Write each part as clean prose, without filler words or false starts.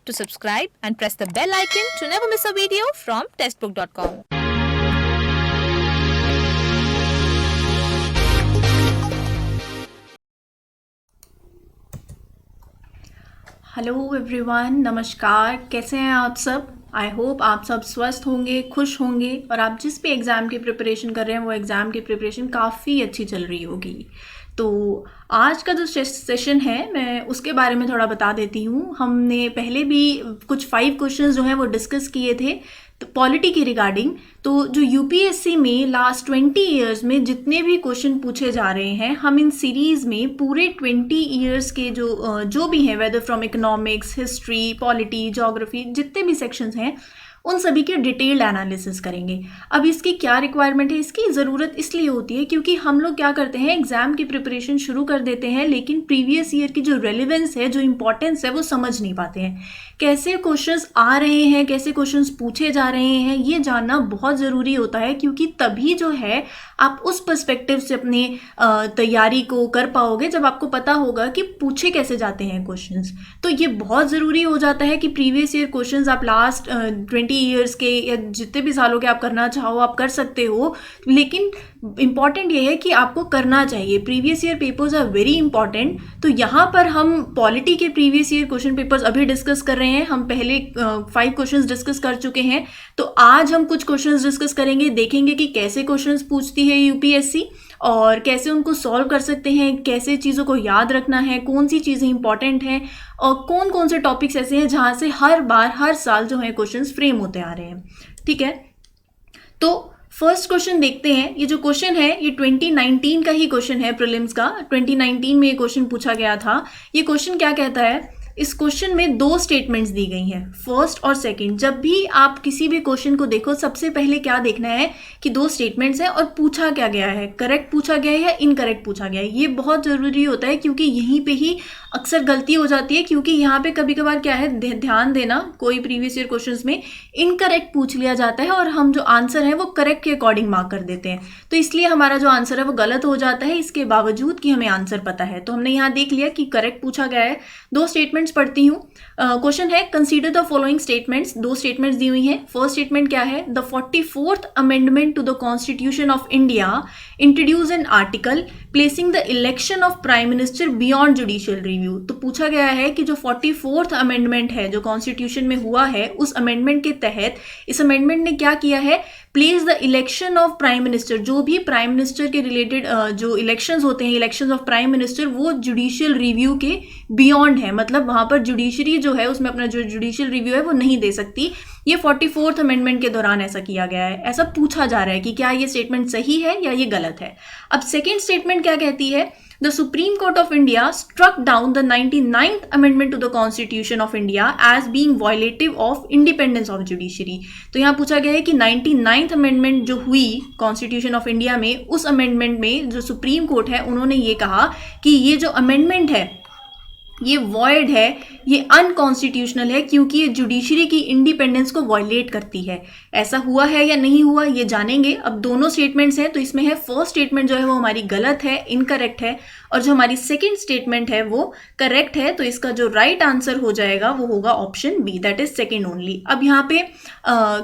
to subscribe and press the bell icon to never miss a video from testbook.com. Hello everyone, नमस्कार। कैसे हैं आप सब? I hope आप सब स्वस्थ होंगे, खुश होंगे और आप जिस भी एग्ज़ाम की प्रिपरेशन कर रहे हैं वो एग्ज़ाम की प्रिपरेशन काफ़ी अच्छी चल रही होगी। तो आज का जो सेशन है मैं उसके बारे में थोड़ा बता देती हूँ। हमने पहले भी कुछ 5 क्वेश्चंस जो हैं वो डिस्कस किए थे तो पॉलिटी के रिगार्डिंग। तो जो यूपीएससी में लास्ट 20 इयर्स में जितने भी क्वेश्चन पूछे जा रहे हैं, हम इन सीरीज़ में पूरे 20 इयर्स के जो भी हैं, whether from economics, history, polity, geography, जितने भी सेक्शंस हैं उन सभी के डिटेल्ड एनालिसिस करेंगे। अब इसकी क्या रिक्वायरमेंट है, इसकी ज़रूरत इसलिए होती है क्योंकि हम लोग क्या करते हैं, एग्ज़ाम की प्रिपरेशन शुरू कर देते हैं लेकिन प्रीवियस ईयर की जो रेलिवेंस है, जो इंपॉर्टेंस है, वो समझ नहीं पाते हैं। कैसे क्वेश्चंस आ रहे हैं, कैसे क्वेश्चंस पूछे जा रहे हैं, ये जानना बहुत ज़रूरी होता है क्योंकि तभी जो है आप उस पर्सपेक्टिव से अपने तैयारी को कर पाओगे जब आपको पता होगा कि पूछे कैसे जाते हैं क्वेश्चंस। तो ये बहुत ज़रूरी हो जाता है कि प्रीवियस ईयर क्वेश्चंस आप लास्ट 20 ईयर्स के या जितने भी सालों के आप करना चाहो आप कर सकते हो, लेकिन इम्पॉर्टेंट ये है कि आपको करना चाहिए। Previous year papers are very important. तो यहाँ पर हम पॉलिटी के प्रीवियस ईयर क्वेश्चन पेपर्स अभी डिस्कस कर रहे हैं। हम पहले 5 क्वेश्चंस डिस्कस कर चुके हैं, तो आज हम कुछ क्वेश्चंस डिस्कस करेंगे, देखेंगे कि कैसे क्वेश्चंस पूछती है यूपीएससी और कैसे उनको सॉल्व कर सकते हैं, कैसे चीज़ों को याद रखना है, कौन सी चीज़ें इंपॉर्टेंट हैं और कौन कौन से टॉपिक्स ऐसे हैं जहाँ से हर बार हर साल जो है क्वेश्चंस फ्रेम होते आ रहे हैं। ठीक है, तो फर्स्ट क्वेश्चन देखते हैं। ये जो क्वेश्चन है ये 2019 का ही क्वेश्चन है, प्रीलिम्स का। 2019 में ये क्वेश्चन पूछा गया था। ये क्वेश्चन क्या कहता है, इस क्वेश्चन में 2 स्टेटमेंट्स दी गई हैं, फर्स्ट और सेकंड। जब भी आप किसी भी क्वेश्चन को देखो सबसे पहले क्या देखना है कि 2 स्टेटमेंट्स हैं और पूछा क्या गया है, करेक्ट पूछा गया है या इनकरेक्ट पूछा गया है। ये बहुत ज़रूरी होता है क्योंकि यहीं पे ही अक्सर गलती हो जाती है, क्योंकि यहाँ पे कभी कभार क्या है, ध्यान देना, कोई प्रीवियस ईयर क्वेश्चंस में इनकरेक्ट पूछ लिया जाता है और हम जो आंसर है वो करेक्ट के अकॉर्डिंग मार्क कर देते हैं, तो इसलिए हमारा जो आंसर है वो गलत हो जाता है, इसके बावजूद कि हमें आंसर पता है। तो हमने यहाँ देख लिया कि करेक्ट पूछा गया है। 2 स्टेटमेंट्स पढ़ती हूँ। क्वेश्चन है, consider the following statements. 2 statements दी हुई हैं। फर्स्ट स्टेटमेंट क्या है, the 44th amendment to the constitution of India introduce an article placing the election of prime minister beyond judicial review. तो पूछा गया है कि जो 44th अमेंडमेंट है जो कॉन्स्टिट्यूशन में हुआ है, उस अमेंडमेंट के तहत इस अमेंडमेंट ने क्या किया है, place the election of prime minister, जो भी प्राइम मिनिस्टर के रिलेटेड जो इलेक्शंस होते हैं, इलेक्शंस ऑफ प्राइम मिनिस्टर, वो जुडिशियल रिव्यू के बियॉन्ड है। मतलब वहां पर जुडिशरी जो है उसमें अपना जो जुडिशियल रिव्यू है वो नहीं दे सकती। ये 44th अमेंडमेंट के दौरान ऐसा किया गया है। ऐसा पूछा जा रहा है कि क्या ये स्टेटमेंट सही है या ये गलत है। अब सेकेंड स्टेटमेंट क्या कहती है, The Supreme Court of India struck down the 99th Amendment to the Constitution of India as being violative of independence of judiciary। तो यहाँ पूछा गया है कि 99th अमेंडमेंट जो हुई कॉन्स्टिट्यूशन ऑफ इंडिया में, उस अमेंडमेंट में जो सुप्रीम कोर्ट है उन्होंने ये कहा कि ये जो अमेंडमेंट है ये वॉइड है, ये अनकॉन्स्टिट्यूशनल है क्योंकि ये जुडिशरी की इंडिपेंडेंस को वॉयलेट करती है। ऐसा हुआ है या नहीं हुआ ये जानेंगे। अब दोनों स्टेटमेंट्स हैं, तो इसमें है फर्स्ट स्टेटमेंट जो है वो हमारी गलत है, इनकरेक्ट है, और जो हमारी सेकंड स्टेटमेंट है वो करेक्ट है। तो इसका जो राइट आंसर हो जाएगा वो होगा option B, that is second only. अब यहाँ पे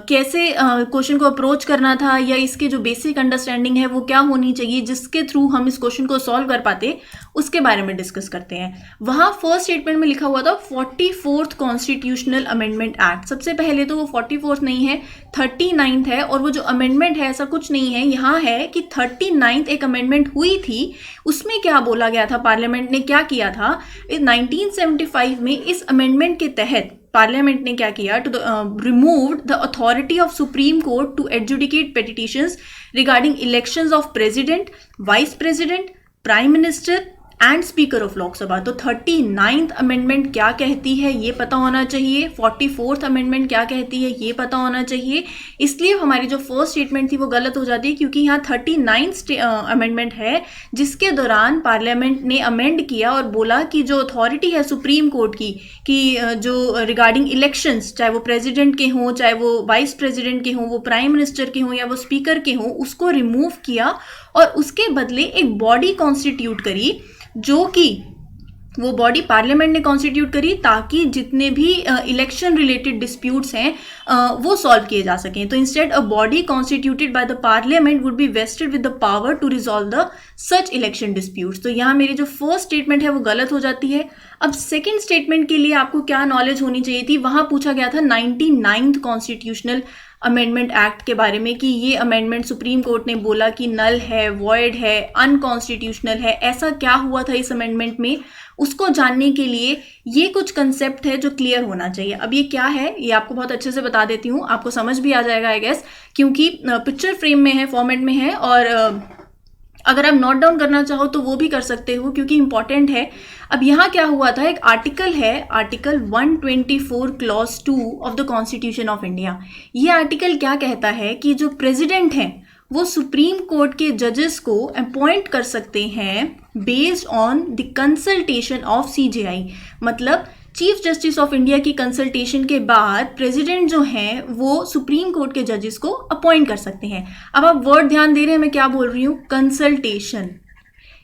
कैसे क्वेश्चन को अप्रोच करना था या इसके जो बेसिक अंडरस्टैंडिंग है वो क्या होनी चाहिए जिसके थ्रू हम इस क्वेश्चन को सॉल्व कर पाते, उसके बारे में डिस्कस करते हैं। वहाँ फर्स्ट स्टेटमेंट में लिखा हुआ था 44th कॉन्स्टिट्यूशनल अमेंडमेंट एक्ट। सबसे पहले तो वो 44th नहीं है, 39th है, और वो जो अमेंडमेंट है ऐसा कुछ नहीं है। यहाँ है कि 39th एक अमेंडमेंट हुई थी, उसमें क्या बोला गया था, पार्लियामेंट ने क्या किया था 1975 में। इस अमेंडमेंट के तहत पार्लियामेंट ने क्या किया, to removed the authority of supreme Court to adjudicate petitions regarding elections of president, vice president, prime minister and speaker of Lok Sabha. तो 39th अमेंडमेंट क्या कहती है ये पता होना चाहिए, 44th अमेंडमेंट क्या कहती है ये पता होना चाहिए। इसलिए हमारी जो फर्स्ट स्टेटमेंट थी वो गलत हो जाती है क्योंकि यहाँ 39th अमेंडमेंट है जिसके दौरान पार्लियामेंट ने अमेंड किया और बोला कि जो अथॉरिटी है सुप्रीम कोर्ट की कि जो रिगार्डिंग इलेक्शंस, चाहे वो प्रेसिडेंट के हों, चाहे वो वाइस प्रेसिडेंट के हों, वो प्राइम मिनिस्टर के हों या वो स्पीकर के हों, उसको रिमूव किया और उसके बदले एक बॉडी कॉन्स्टिट्यूट करी जो कि वो बॉडी पार्लियामेंट ने कॉन्स्टिट्यूट करी ताकि जितने भी इलेक्शन रिलेटेड डिस्प्यूट्स हैं वो सॉल्व किए जा सकें. तो instead a body constituted by the parliament would be vested with the power to resolve the such election disputes. तो यहाँ मेरी जो फर्स्ट स्टेटमेंट है वो गलत हो जाती है. अब सेकेंड स्टेटमेंट के लिए आपको क्या नॉलेज होनी चाहिए थी, वहाँ पूछा गया था 99th कॉन्स्टिट्यूशनल अमेंडमेंट एक्ट के बारे में कि ये अमेंडमेंट सुप्रीम कोर्ट ने बोला कि नल है, वॉइड है, अनकॉन्स्टिट्यूशनल है, ऐसा क्या हुआ था इस अमेंडमेंट में, उसको जानने के लिए ये कुछ कंसेप्ट है जो क्लियर होना चाहिए. अब ये क्या है ये आपको बहुत अच्छे से बता देती हूँ, आपको समझ भी आ जाएगा आई गेस, क्योंकि पिक्चर फ्रेम में है, फॉर्मेट में है, और अगर आप नोट डाउन करना चाहो तो वो भी कर सकते हो क्योंकि इंपॉर्टेंट है. अब यहाँ क्या हुआ था, एक आर्टिकल है, article 124 clause 2 of the constitution of India. ये आर्टिकल क्या कहता है कि जो प्रेसिडेंट हैं वो सुप्रीम कोर्ट के जजेस को अपॉइंट कर सकते हैं based on the consultation of CJI. मतलब चीफ जस्टिस ऑफ इंडिया की कंसल्टेशन के बाद प्रेसिडेंट जो हैं वो सुप्रीम कोर्ट के जजेस को अपॉइंट कर सकते हैं. अब आप वर्ड ध्यान दे रहे हैं मैं क्या बोल रही हूँ, कंसल्टेशन.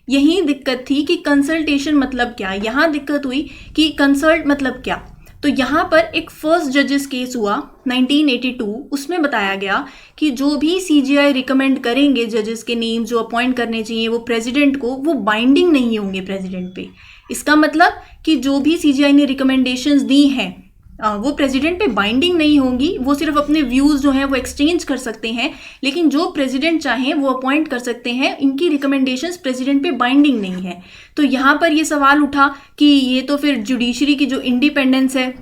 यही दिक्कत थी कि कंसल्टेशन मतलब क्या, यहाँ दिक्कत हुई कि कंसल्ट मतलब क्या. तो यहाँ पर एक फर्स्ट जजेस केस हुआ 1982, उसमें बताया गया कि जो भी सीजीआई रिकमेंड करेंगे जजेस के नेम जो अपॉइंट करने चाहिए वो प्रेसिडेंट को, वो बाइंडिंग नहीं होंगे प्रेसिडेंट पे. इसका मतलब कि जो भी सीजीआई ने रिकमेंडेशंस दी हैं वो प्रेसिडेंट पे बाइंडिंग नहीं होंगी, वो सिर्फ अपने व्यूज़ जो हैं वो एक्सचेंज कर सकते हैं, लेकिन जो प्रेसिडेंट चाहें वो अपॉइंट कर सकते हैं, इनकी रिकमेंडेशंस प्रेसिडेंट पे बाइंडिंग नहीं है. तो यहाँ पर ये सवाल उठा कि ये तो फिर जुडिशरी की जो इंडिपेंडेंस है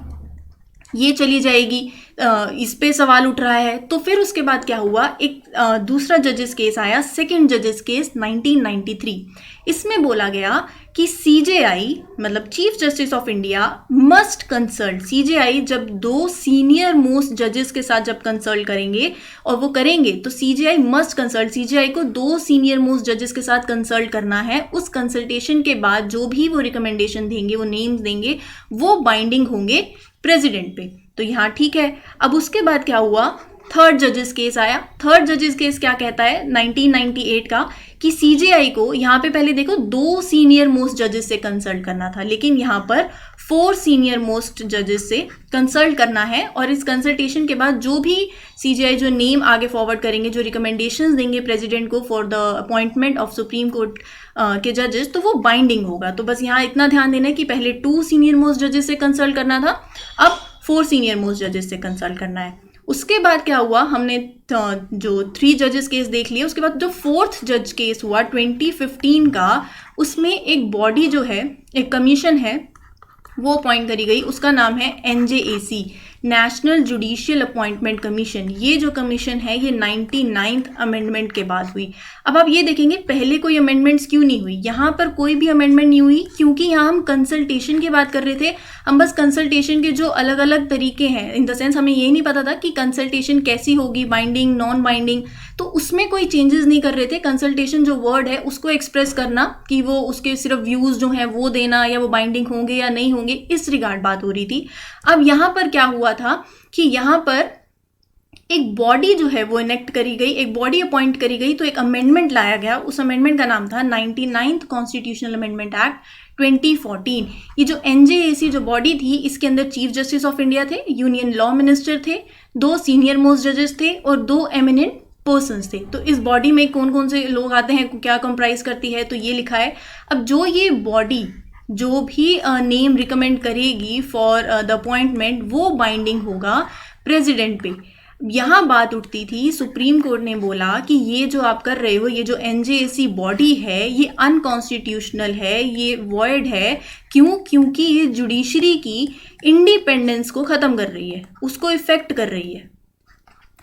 ये चली जाएगी, इस पे सवाल उठ रहा है. तो फिर उसके बाद क्या हुआ, एक दूसरा जजेस केस आया, सेकंड जजेस केस 1993. इसमें बोला गया कि सीजेआई मतलब chief justice of India must consult. CJI जब दो सीनियर मोस्ट जजेस के साथ जब कंसल्ट करेंगे और वो करेंगे तो सीजेआई मस्ट कंसल्ट. सीजेआई को दो सीनियर मोस्ट जजेस के साथ कंसल्ट करना है. उस कंसल्टेशन के बाद जो भी वो रिकमेंडेशन देंगे, वो नेम्स देंगे, वो बाइंडिंग होंगे प्रेसिडेंट पे. तो यहाँ ठीक है. अब उसके बाद क्या हुआ, थर्ड जजेस केस आया. थर्ड जजेस केस क्या कहता है 1998 का कि सीजेआई को यहाँ पे पहले देखो 2 सीनियर मोस्ट जजेस से कंसल्ट करना था, लेकिन यहाँ पर 4 सीनियर मोस्ट जजेस से कंसल्ट करना है. और इस कंसल्टेशन के बाद जो भी सीजेआई जो नेम आगे फॉरवर्ड करेंगे, जो रिकमेंडेशंस देंगे प्रेसिडेंट को for the appointment of supreme court के जजेस, तो वो बाइंडिंग होगा. तो बस यहाँ इतना ध्यान देना है कि पहले 2 सीनियर मोस्ट जजेस से कंसल्ट करना था, अब 4 सीनियर मोस्ट जजेस से कंसल्ट करना है. उसके बाद क्या हुआ, हमने जो 3 जजेस केस देख लिया, उसके बाद जो 4th जज केस हुआ 2015 का, उसमें एक बॉडी जो है, एक कमीशन है, वो अपॉइंट करी गई. उसका नाम है NJAC, national judicial appointment commission. ये जो कमीशन है ये 99th अमेंडमेंट के बाद हुई. अब आप ये देखेंगे पहले कोई अमेंडमेंट्स क्यों नहीं हुई, यहाँ पर कोई भी अमेंडमेंट नहीं हुई क्योंकि यहाँ हम कंसल्टेशन की बात कर रहे थे. हम बस कंसल्टेशन के जो अलग अलग तरीके हैं, इन द सेंस हमें ये नहीं पता था कि कंसल्टेशन कैसी होगी, बाइंडिंग, नॉन बाइंडिंग, तो उसमें कोई चेंजेस नहीं कर रहे थे. कंसल्टेशन जो वर्ड है उसको एक्सप्रेस करना कि वो उसके सिर्फ व्यूज़ जो हैं वो देना, या वो बाइंडिंग होंगे या नहीं होंगे, इस रिगार्ड बात हो रही थी. अब यहाँ पर क्या हुआ था कि यहाँ पर एक बॉडी जो है वो इनेक्ट करी गई, एक बॉडी अपॉइंट करी गई, तो एक अमेंडमेंट लाया गया. उस अमेंडमेंट का नाम था 99th कॉन्स्टिट्यूशनल अमेंडमेंट एक्ट 2014. ये जो NJAC जो बॉडी थी, इसके अंदर चीफ जस्टिस ऑफ इंडिया थे, यूनियन लॉ मिनिस्टर थे, 2 सीनियर मोस्ट जजेस थे और 2 एमिनेंट पर्सन्स थे. तो इस बॉडी में कौन कौन से लोग आते हैं, क्या कंप्राइज करती है, तो ये लिखा है. अब जो ये बॉडी जो भी नेम रिकमेंड करेगी फॉर द अपॉइंटमेंट, वो बाइंडिंग होगा प्रेसिडेंट पे. यहाँ बात उठती थी, सुप्रीम कोर्ट ने बोला कि ये जो आप कर रहे हो, ये जो NJAC बॉडी है ये अनकॉन्स्टिट्यूशनल है, ये वॉइड है. क्यों? क्योंकि ये जुडिशरी की इंडिपेंडेंस को ख़त्म कर रही है, उसको इफेक्ट कर रही है.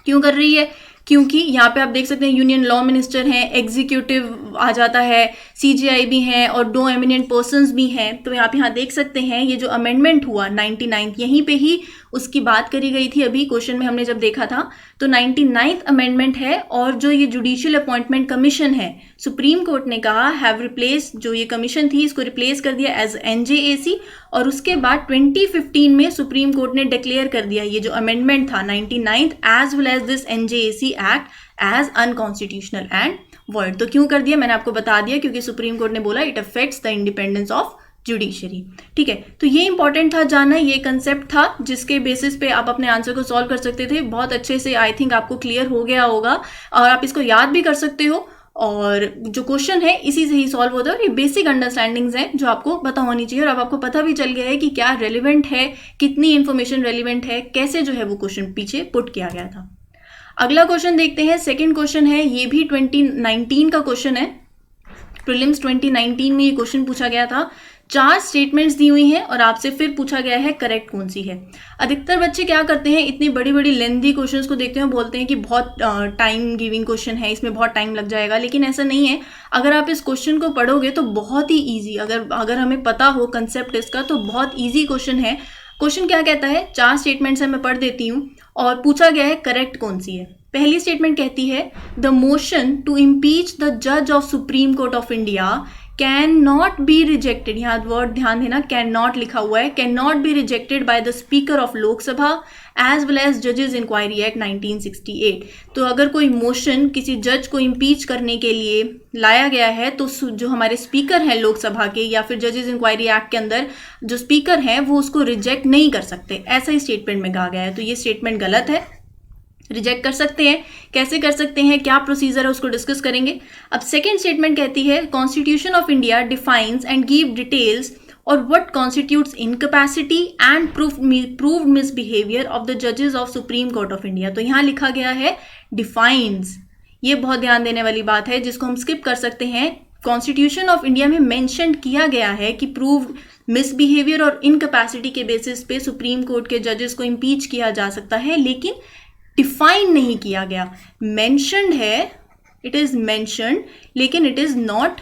क्यों कर रही है? क्योंकि यहाँ पे आप देख सकते हैं यूनियन लॉ मिनिस्टर हैं, एग्जीक्यूटिव आ जाता है, सीजीआई भी हैं और 2 एमिनेंट पर्सन्स भी हैं. तो आप यहाँ देख सकते हैं ये जो अमेंडमेंट हुआ 99th, यहीं पे ही उसकी बात करी गई थी अभी क्वेश्चन में हमने जब देखा था. तो 99th अमेंडमेंट है. और जो ये जुडिशियल अपॉइंटमेंट कमीशन है, सुप्रीम कोर्ट ने कहा हैव रिप्लेस, जो ये कमीशन थी इसको रिप्लेस कर दिया एज NJAC. और उसके बाद 2015 में सुप्रीम कोर्ट ने डिक्लेयर कर दिया ये जो अमेंडमेंट था 99th as well as this NJAC act as unconstitutional and void. तो क्यों कर दिया, मैंने आपको बता दिया, क्योंकि सुप्रीम कोर्ट ने बोला it affects the independence of judiciary. ठीक है, तो ये इंपॉर्टेंट था जानना, ये कंसेप्ट था जिसके बेसिस पे आप अपने आंसर को सॉल्व कर सकते थे। बहुत अच्छे से आई थिंक आपको क्लियर हो गया होगा और आप इसको याद भी कर सकते हो, और जो क्वेश्चन है इसी से ही सॉल्व होता है। और ये बेसिक अंडरस्टैंडिंग्स हैं जो आपको पता होनी चाहिए, और अब आपको पता भी चल गया है कि क्या रेलिवेंट है, कितनी इंफॉर्मेशन रेलिवेंट है, कैसे जो है वो क्वेश्चन पीछे पुट किया गया था। अगला क्वेश्चन देखते हैं। सेकंड क्वेश्चन है, ये भी 2019 का क्वेश्चन है। प्रीलिम्स 2019 में ये क्वेश्चन पूछा गया था। 4 स्टेटमेंट्स दी हुई हैं और आपसे फिर पूछा गया है करेक्ट कौन सी है। अधिकतर बच्चे क्या करते हैं, इतनी बड़ी बड़ी लेंथी क्वेश्चंस को देखते हैं, बोलते हैं कि बहुत टाइम गिविंग क्वेश्चन है, इसमें बहुत टाइम लग जाएगा, लेकिन ऐसा नहीं है। अगर आप इस क्वेश्चन को पढ़ोगे तो बहुत ही ईजी, अगर हमें पता हो कंसेप्ट इसका तो बहुत ईजी क्वेश्चन है। क्वेश्चन क्या कहता है, 4 स्टेटमेंट्स है, मैं पढ़ देती हूँ, और पूछा गया है करेक्ट कौन सी है। पहली स्टेटमेंट कहती है, the motion to impeach the जज of supreme court of India can not be rejected, यहाँ वर्ड ध्यान देना, कैन नॉट लिखा हुआ है, can not be rejected by the speaker of Lok Sabha as well as जजेस इंक्वायरी एक्ट 1968। तो अगर कोई मोशन किसी जज को इम्पीच करने के लिए लाया गया है तो जो हमारे स्पीकर हैं लोकसभा के या फिर जजेस इंक्वायरी एक्ट के अंदर जो स्पीकर हैं वो उसको रिजेक्ट नहीं कर सकते, ऐसा ही स्टेटमेंट में कहा गया है। तो ये स्टेटमेंट गलत है, रिजेक्ट कर सकते हैं, कैसे कर सकते हैं, क्या प्रोसीजर है, उसको डिस्कस करेंगे। अब सेकेंड स्टेटमेंट कहती है, constitution of India defines and give details और what constitutes incapacity and proved misbehaviour of the जजेस of supreme court of India. तो यहाँ लिखा गया है डिफाइंस, ये बहुत ध्यान देने वाली बात है जिसको हम स्किप कर सकते हैं। कॉन्स्टिट्यूशन ऑफ इंडिया में मेंशन किया गया है कि प्रूव्ड मिसबिहेवियर और इनकैपेसिटी के बेसिस पे सुप्रीम कोर्ट के जजेस को इम्पीच किया जा सकता है, लेकिन डिफाइन नहीं किया गया। मेंशन्ड है, इट इज मेंशन्ड, लेकिन इट इज नॉट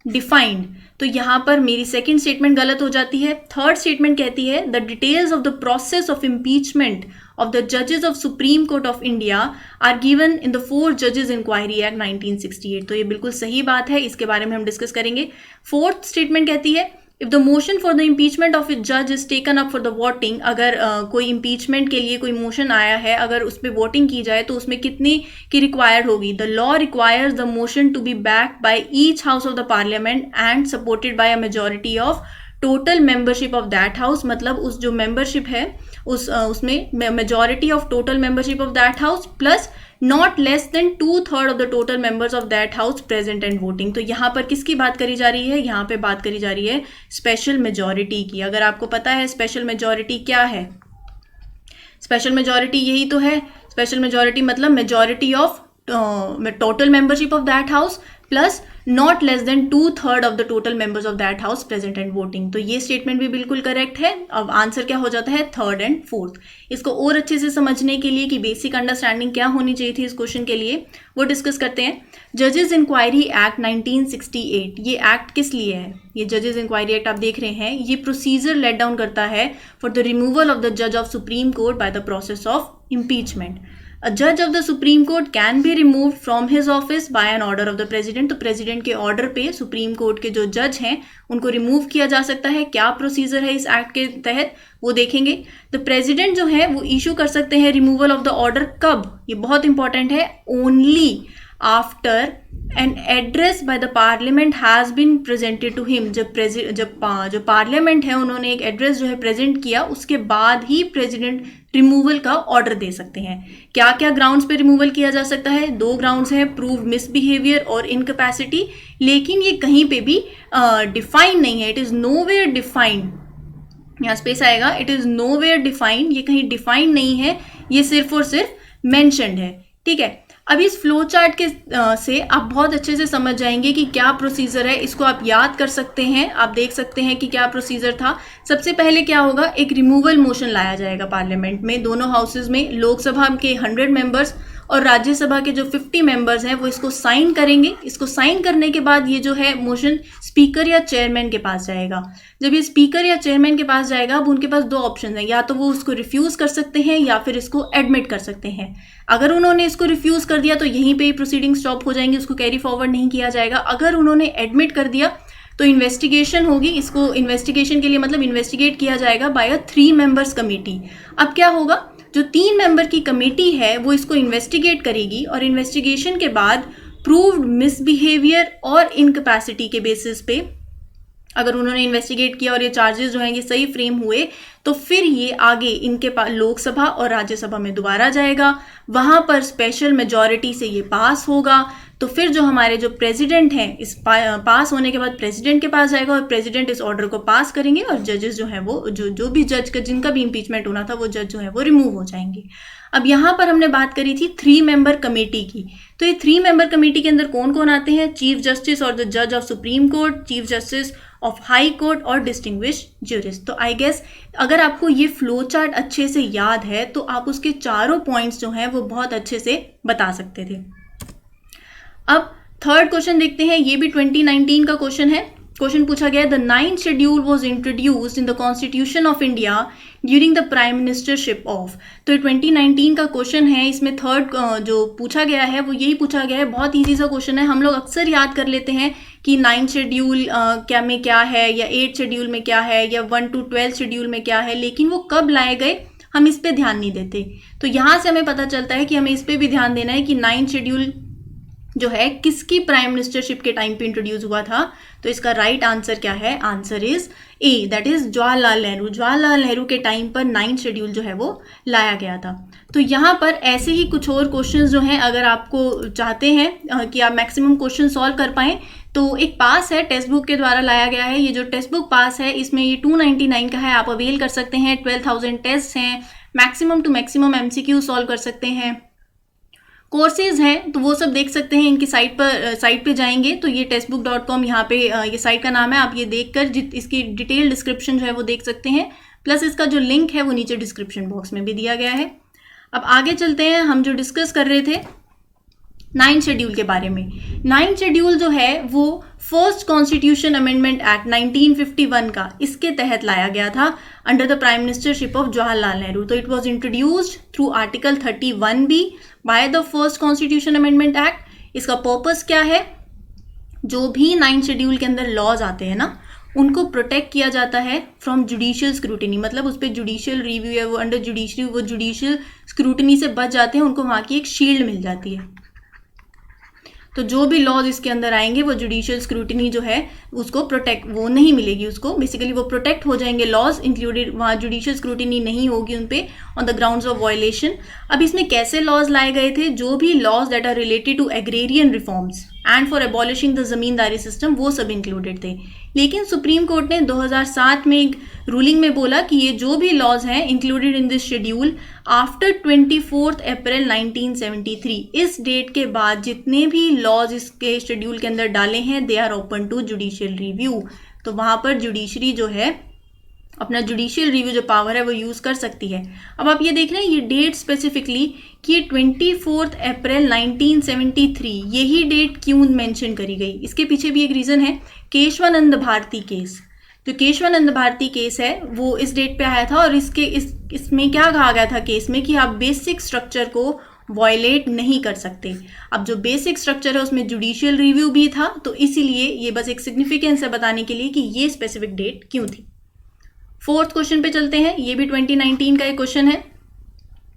डिफाइंड। तो यहां पर मेरी सेकंड स्टेटमेंट गलत हो जाती है। थर्ड स्टेटमेंट कहती है, the details of the process of impeachment of the जजेस of supreme court of India are given in the 4 जजेस इंक्वायरी एक्ट 1968। तो ये बिल्कुल सही बात है, इसके बारे में हम डिस्कस करेंगे। फोर्थ स्टेटमेंट कहती है, if the motion for the impeachment of a जज is taken up for the voting, अगर कोई इम्पीचमेंट के लिए कोई मोशन आया है, अगर उस पर वोटिंग की जाए तो उसमें कितनी की रिक्वायर्ड होगी। The law requires the motion to be backed by each house of the parliament and supported by a majority of total membership of that house. मतलब उस जो मेंबरशिप है उसमें majority of total membership of that house plus not less than 2/3 of the total members of that house present and voting. तो यहाँ पर किसकी बात करी जा रही है, यहाँ पे बात करी जा रही है स्पेशल मेजॉरिटी की। अगर आपको पता है स्पेशल मेजॉरिटी क्या है, स्पेशल मेजॉरिटी यही तो है। स्पेशल मेजॉरिटी मतलब majority of total membership of that house plus not less than 2/3 of the total members of that house present and voting. तो ये स्टेटमेंट भी बिल्कुल करेक्ट है। अब आंसर क्या हो जाता है, थर्ड एंड फोर्थ। इसको और अच्छे से समझने के लिए कि बेसिक अंडरस्टैंडिंग क्या होनी चाहिए थी इस क्वेश्चन के लिए, वो डिस्कस करते हैं। जजेस इंक्वायरी एक्ट 1968, ये एक्ट किस लिए है? ये जजेस इंक्वायरी एक्ट आप देख रहे हैं, ये प्रोसीजर लेट डाउन करता है for the removal of the जज of supreme court by the process of impeachment. A judge of the Supreme Court can be removed from his office by an order of the president। तो president के order पे supreme court के जो जज हैं उनको remove किया जा सकता है। क्या प्रोसीजर है इस एक्ट के तहत वो देखेंगे। द प्रेसिडेंट जो है वो इशू कर सकते हैं रिमूवल ऑफ द ऑर्डर कब, ये बहुत इंपॉर्टेंट है, only after an address by the parliament has been presented to him. जब जो पार्लियामेंट है उन्होंने एक एड्रेस जो है प्रेजेंट किया उसके बाद ही प्रेसिडेंट रिमूवल का ऑर्डर दे सकते हैं। क्या क्या ग्राउंड्स पे रिमूवल किया जा सकता है? 2 ग्राउंड्स हैं, प्रूव्ड मिसबिहेवियर और इनकैपेसिटी, लेकिन ये कहीं पे भी डिफाइन नहीं है। इट इज़ नोवेयर डिफाइंड, यहाँ स्पेस आएगा, इट इज़ नोवेयर डिफाइंड, ये कहीं डिफाइन नहीं है, ये सिर्फ और सिर्फ मेंशन्ड है। ठीक है, अब इस फ्लो चार्ट के से आप बहुत अच्छे से समझ जाएंगे कि क्या प्रोसीजर है, इसको आप याद कर सकते हैं। आप देख सकते हैं कि क्या प्रोसीजर था। सबसे पहले क्या होगा, एक रिमूवल मोशन लाया जाएगा पार्लियामेंट में, दोनों हाउसेज में। लोकसभा के 100 मेंबर्स और राज्यसभा के जो 50 मेंबर्स हैं वो इसको साइन करेंगे। इसको साइन करने के बाद ये जो है मोशन स्पीकर या चेयरमैन के पास जाएगा। जब ये स्पीकर या चेयरमैन के पास जाएगा, अब उनके पास 2 ऑप्शन हैं, या तो वो उसको रिफ्यूज़ कर सकते हैं या फिर इसको एडमिट कर सकते हैं। अगर उन्होंने इसको रिफ्यूज़ कर दिया तो यहीं पे ही प्रोसीडिंग स्टॉप हो जाएंगे, उसको कैरी फॉरवर्ड नहीं किया जाएगा। अगर उन्होंने एडमिट कर दिया तो इन्वेस्टिगेशन होगी। इसको इन्वेस्टिगेशन के लिए मतलब इन्वेस्टिगेट किया जाएगा बाय अ 3 मेंबर्स कमेटी। अब क्या होगा, जो 3 मेंबर की कमेटी है वो इसको इन्वेस्टिगेट करेगी और इन्वेस्टिगेशन के बाद प्रूव्ड मिसबिहेवियर और इनकैपेसिटी के बेसिस पे अगर उन्होंने इन्वेस्टिगेट किया और ये चार्जेस जो हैं ये सही फ्रेम हुए तो फिर ये आगे इनके पास लोकसभा और राज्यसभा में दोबारा जाएगा, वहाँ पर स्पेशल मेजॉरिटी से ये पास होगा। तो फिर जो हमारे जो प्रेसिडेंट हैं इस पास होने के बाद प्रेसिडेंट के पास जाएगा और प्रेसिडेंट इस ऑर्डर को पास करेंगे और जजेस जो हैं वो जो भी जज का जिनका भी इम्पीचमेंट होना था वो जज जो है वो रिमूव हो जाएंगे। अब यहाँ पर हमने बात करी थी 3 मेंबर कमेटी की। तो ये 3 मेंबर कमेटी के अंदर कौन कौन आते हैं? चीफ जस्टिस और द जज of supreme court, chief justice of high court और डिस्टिंग्विश ज्यूरिस्ट। तो आई गेस अगर आपको ये फ्लो चार्ट अच्छे से याद है तो आप उसके चारों पॉइंट्स जो हैं वो बहुत अच्छे से बता सकते थे। अब थर्ड क्वेश्चन देखते हैं, ये भी 2019 का क्वेश्चन है। क्वेश्चन पूछा गया, the 9th schedule was introduced in the constitution of India during the prime ministership of. तो 2019 का क्वेश्चन है, इसमें थर्ड जो पूछा गया है वो यही पूछा गया है। बहुत ईजी सा क्वेश्चन है, हम लोग अक्सर याद कर लेते हैं कि 9th शेड्यूल क्या में क्या है या 8th शेड्यूल में क्या है या 1 to 12 शेड्यूल में क्या है, लेकिन वो कब लाए गए हम इस पे ध्यान नहीं देते। तो यहाँ से हमें पता चलता है कि हमें इस पे भी ध्यान देना है कि 9th शेड्यूल जो है किसकी प्राइम मिनिस्टरशिप के टाइम पे इंट्रोड्यूस हुआ था। तो इसका राइट आंसर क्या है? Answer is a, that is Jawaharlal Nehru. Jawaharlal Nehru के टाइम पर 9th शेड्यूल जो है वो लाया गया था। तो यहाँ पर ऐसे ही कुछ और क्वेश्चंस जो हैं, अगर आपको चाहते हैं कि आप मैक्सिमम क्वेश्चन सॉल्व कर पाएँ तो एक पास है टेक्स्ट बुक के द्वारा लाया गया है। ये जो टेक्स्ट बुक पास है इसमें ये 299 का है, आप अवेल कर सकते हैं। 12,000 टेस्ट हैं, maximum to maximum MCQ solve कर सकते हैं। कोर्सेज हैं तो वो सब देख सकते हैं, इनकी साइट पे जाएंगे तो ये textbook.com यहाँ पे ये साइट का नाम है। आप ये देखकर इसकी डिटेल डिस्क्रिप्शन जो है वो देख सकते हैं, प्लस इसका जो लिंक है वो नीचे डिस्क्रिप्शन बॉक्स में भी दिया गया है। अब आगे चलते हैं, हम जो डिस्कस कर रहे थे 9th शेड्यूल के बारे में। 9th शेड्यूल जो है वो फर्स्ट कॉन्स्टिट्यूशन अमेंडमेंट एक्ट 1951 का इसके तहत लाया गया था under the prime ministership of Jawaharlal Nehru. तो it was introduced through article 31B by the first constitution amendment act. इसका पर्पस क्या है? जो भी 9th शेड्यूल के अंदर लॉज आते हैं ना उनको प्रोटेक्ट किया जाता है फ्रॉम जुडिशियल स्क्रूटिनी, मतलब उस पर जुडिशियल रिव्यू है, वो अंडर जुडिशरी वो जुडिशियल स्क्रूटिनी से बच जाते हैं, उनको वहाँ की एक शील्ड मिल जाती है। तो जो भी लॉज इसके अंदर आएंगे वो जुडिशियल स्क्रूटिनी जो है उसको प्रोटेक्ट वो नहीं मिलेगी, उसको बेसिकली वो प्रोटेक्ट हो जाएंगे लॉज इंक्लूडेड, वहाँ जुडिशियल स्क्रूटिनी नहीं होगी उन पे on the grounds of violation. अब इसमें कैसे लॉज लाए गए थे? जो भी laws that are related to agrarian reforms and for abolishing the zamindari system वो सब इंक्लूडेड थे। लेकिन सुप्रीम कोर्ट ने 2007 में एक रूलिंग में बोला कि ये जो भी लॉज हैं included in this schedule after 24 अप्रैल 1973, इस डेट के बाद जितने भी लॉज इसके शेड्यूल के अंदर डाले हैं they are open to judicial review. तो वहाँ पर जुडिशरी जो है अपना जुडिशियल रिव्यू जो पावर है वो यूज़ कर सकती है। अब आप ये देख रहे हैं ये डेट स्पेसिफिकली कि 24 अप्रैल 1973 यही डेट क्यों मेंशन करी गई, इसके पीछे भी एक रीज़न है। केशवानंद भारती केस, जो केशवानंद भारती केस है वो इस डेट पे आया था और इसमें क्या कहा गया था केस में कि आप बेसिक स्ट्रक्चर को वॉयलेट नहीं कर सकते। अब जो बेसिक स्ट्रक्चर है उसमें जुडिशियल रिव्यू भी था, तो इसीलिए ये बस एक सिग्निफिकेंस है बताने के लिए कि ये स्पेसिफिक डेट क्यों थी। फोर्थ क्वेश्चन पे चलते हैं, ये भी 2019 का एक क्वेश्चन है।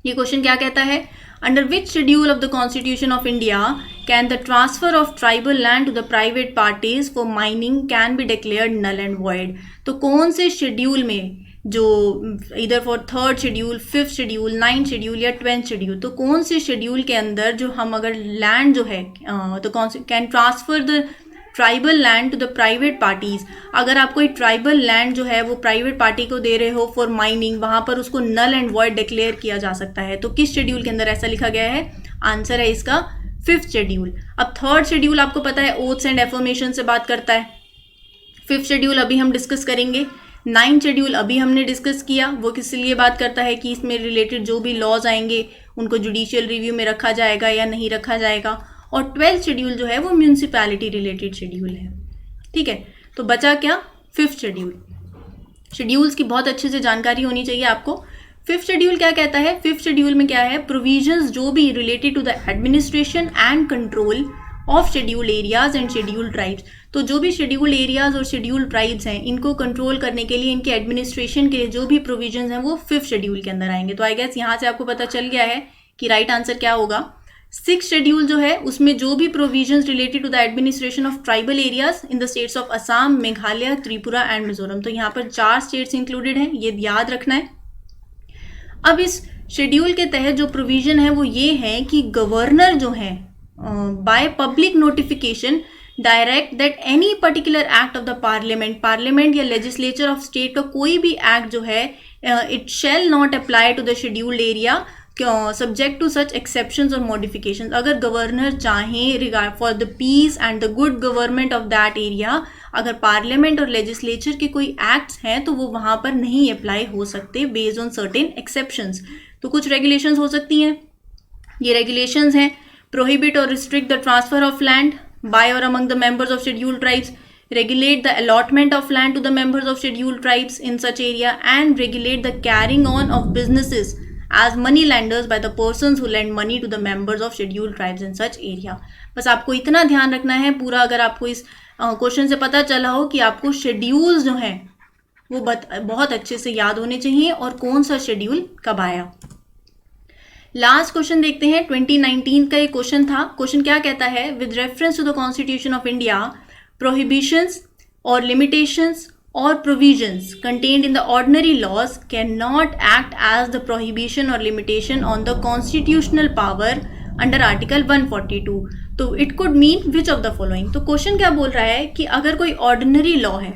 ये क्वेश्चन क्या कहता है? Under which schedule of the constitution of India can the transfer of tribal land to the private parties for mining can be declared null and void. तो कौन से शेड्यूल में, जो इधर for 3rd schedule, 5th schedule, 9th schedule या 12th schedule, तो कौन से शेड्यूल के अंदर जो हम अगर लैंड जो है तो can transfer the tribal land to the private parties, अगर आप कोई ट्राइबल लैंड जो है वो प्राइवेट पार्टी को दे रहे हो फॉर माइनिंग, वहाँ पर उसको नल एंड वॉइड डिक्लेयर किया जा सकता है। तो किस शेड्यूल के अंदर ऐसा लिखा गया है? आंसर है इसका 5th शेड्यूल। अब 3rd शेड्यूल आपको पता है ओथ्स एंड एफर्मेशन से बात करता है। 5th शेड्यूल अभी हम डिस्कस करेंगे। 9th शेड्यूल अभी हमने डिस्कस किया, वो किस लिए बात करता है कि इसमें रिलेटेड जो भी लॉज आएंगे उनको जुडिशियल रिव्यू में रखा जाएगा या नहीं रखा जाएगा। और 12th शेड्यूल जो है वो म्यूनिसिपैलिटी रिलेटेड शेड्यूल है। ठीक है, तो बचा क्या? 5th schedule. शेड्यूल्स की बहुत अच्छे से जानकारी होनी चाहिए आपको। 5th शेड्यूल क्या कहता है? 5th शेड्यूल में क्या है? प्रोविजंस जो भी related to the administration and control of scheduled areas and scheduled tribes. तो जो भी शेड्यूल्ड एरियाज और शेड्यूल्ड ट्राइब्स हैं इनको कंट्रोल करने के लिए, इनके एडमिनिस्ट्रेशन के जो भी प्रोविजंस हैं वो 5th शेड्यूल के अंदर आएंगे। तो आई गेस यहाँ से आपको पता चल गया है कि राइट आंसर क्या होगा। 6th शेड्यूल जो है उसमें जो भी provisions related to the administration of tribal areas in the states of Assam, Meghalaya, Tripura and Mizoram, तो यहाँ पर 4 स्टेट्स इंक्लूडेड हैं, ये याद रखना है। अब इस शेड्यूल के तहत जो प्रोविजन है वो ये है कि गवर्नर जो है by public notification direct that any particular act of the parliament या लेजिस्लेचर ऑफ स्टेट का कोई भी एक्ट जो है it shall not apply to the scheduled area subject to such exceptions और मॉडिफिकेशंस। अगर गवर्नर चाहें regard for the peace and the good government of that area, अगर पार्लियामेंट और लेजिस्लेचर के कोई एक्ट्स हैं तो वो वहाँ पर नहीं अप्लाई हो सकते बेस्ड ऑन सर्टेन एक्सेप्शंस। तो कुछ रेगुलेशंस हो सकती हैं, ये रेगुलेशंस हैं प्रोहिबिट और restrict the transfer of land by और among the members of scheduled tribes, regulate the allotment of land to the members of scheduled tribes in such area, and regulate the carrying on of businesses as money lenders by the persons who lend money to the members of scheduled tribes in such area। बस आपको इतना ध्यान रखना है पूरा, अगर आपको इस क्वेश्चन से पता चला हो कि आपको शेड्यूल्स जो हैं वो बहुत अच्छे से याद होने चाहिए और कौन सा शेड्यूल कब आया। लास्ट क्वेश्चन देखते हैं, 2019 का एक क्वेश्चन था। क्वेश्चन क्या कहता है, with reference to the constitution of India, prohibitions or limitations or provisions contained in the ordinary laws cannot act as the prohibition or limitation on the constitutional power under article 142। तो it could mean which of the following। तो question क्या बोल रहा है कि अगर कोई ordinary law है,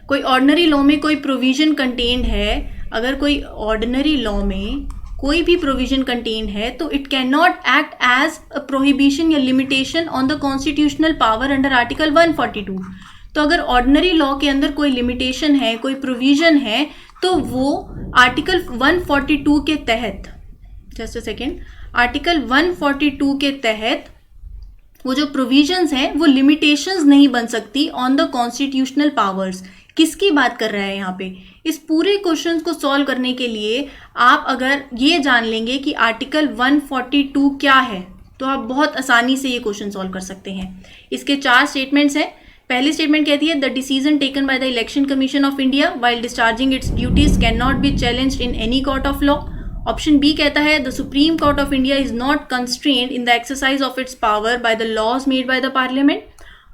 कोई ऑर्डिनरी लॉ में कोई प्रोविजन कंटेन्ड है, अगर कोई ऑर्डिनरी लॉ में कोई भी प्रोविजन कंटेन है तो it can not act as a prohibition या limitation on the constitutional power under article 142। तो अगर ऑर्डिनरी लॉ के अंदर कोई लिमिटेशन है, कोई प्रोविजन है, तो वो आर्टिकल 142 के तहत, जस्ट अ सेकेंड, आर्टिकल 142 के तहत वो जो प्रोविजंस हैं वो लिमिटेशंस नहीं बन सकती ऑन द कॉन्स्टिट्यूशनल पावर्स। किसकी बात कर रहा है यहाँ पे? इस पूरे क्वेश्चन को सॉल्व करने के लिए आप अगर ये जान लेंगे कि आर्टिकल 142 क्या है तो आप बहुत आसानी से ये क्वेश्चन सॉल्व कर सकते हैं। इसके 4 स्टेटमेंट्स हैं। पहली स्टेटमेंट कहती है the decision taken by the election commission of India while discharging its duties can not be challenged in any court of law. Option B कहता है the supreme court of India is not constrained in the exercise of its power by the laws made by the parliament.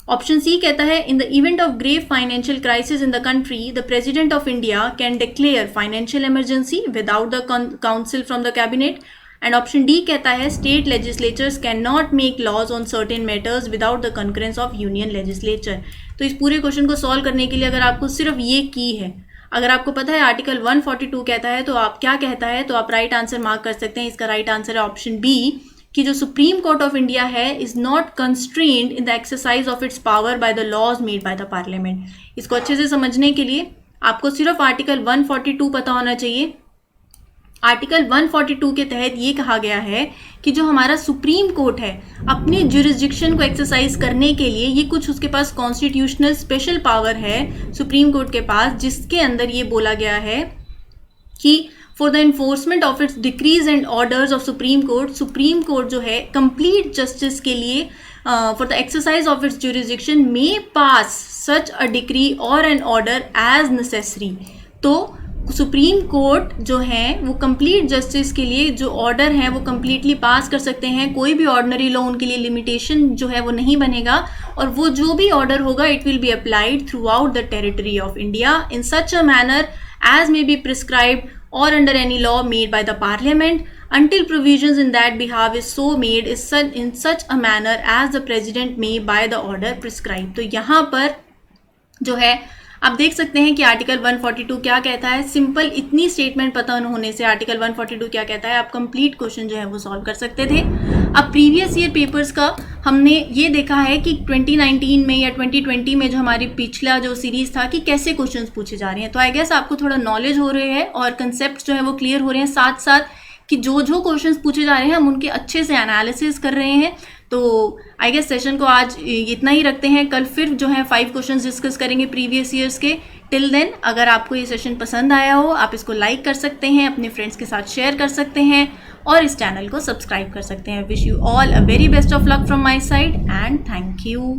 Option C कहता है in the event of grave financial crisis in the country the president of India can declare financial emergency without the council from the cabinet. And option D कहता है state legislatures can not make laws on certain matters without the concurrence of union legislature. तो इस पूरे question को solve करने के लिए अगर आपको सिर्फ ये की है, अगर आपको पता है आर्टिकल 142 कहता है तो आप क्या कहता है, तो आप राइट आंसर मार्क कर सकते हैं। इसका राइट आंसर है ऑप्शन बी कि जो सुप्रीम कोर्ट ऑफ इंडिया है is not constrained in the exercise of its power by the laws made by the parliament. इसको अच्छे से समझने के लिए आपको सिर्फ आर्टिकल 142 पता होना चाहिए। आर्टिकल 142 के तहत ये कहा गया है कि जो हमारा सुप्रीम कोर्ट है अपनी जुरिस्डिक्शन को एक्सरसाइज करने के लिए ये कुछ उसके पास कॉन्स्टिट्यूशनल स्पेशल पावर है सुप्रीम कोर्ट के पास, जिसके अंदर ये बोला गया है कि for the enforcement of its decrease and orders of supreme court जो है कंप्लीट जस्टिस के लिए for the exercise of it's jurisdiction may pass such a decree और एन ऑर्डर एज नेसेसरी। तो सुप्रीम कोर्ट जो है वो कंप्लीट जस्टिस के लिए जो ऑर्डर है वो कंप्लीटली पास कर सकते हैं। कोई भी ऑर्डिनरी लॉ उनके लिए लिमिटेशन जो है वो नहीं बनेगा और वो जो भी ऑर्डर होगा it will be applied throughout the territory of India in such a manner as may be prescribed or under any law made by the parliament until provisions in that behalf is so made is in such a manner as the president may by the order prescribe। तो यहाँ पर जो है आप देख सकते हैं कि आर्टिकल 142 क्या कहता है। सिंपल इतनी स्टेटमेंट पता होने से आर्टिकल 142 क्या कहता है आप कंप्लीट क्वेश्चन जो है वो सॉल्व कर सकते थे। अब प्रीवियस ईयर पेपर्स का हमने ये देखा है कि 2019 में या 2020 में जो हमारी पिछला जो सीरीज़ था कि कैसे क्वेश्चंस पूछे जा रहे हैं, तो आई गेस आपको थोड़ा नॉलेज हो रहे हैं और कंसेप्ट जो है वो क्लियर हो रहे हैं, साथ साथ कि जो जो क्वेश्चंस पूछे जा रहे हैं हम उनके अच्छे से एनालिसिस कर रहे हैं। तो आई गेस सेशन को आज इतना ही रखते हैं। कल फिर जो है 5 क्वेश्चंस डिस्कस करेंगे प्रीवियस ईयर्स के। टिल देन अगर आपको ये सेशन पसंद आया हो आप इसको लाइक कर सकते हैं, अपने फ्रेंड्स के साथ शेयर कर सकते हैं और इस चैनल को सब्सक्राइब कर सकते हैं। Wish you all a very best of luck from my side and thank you.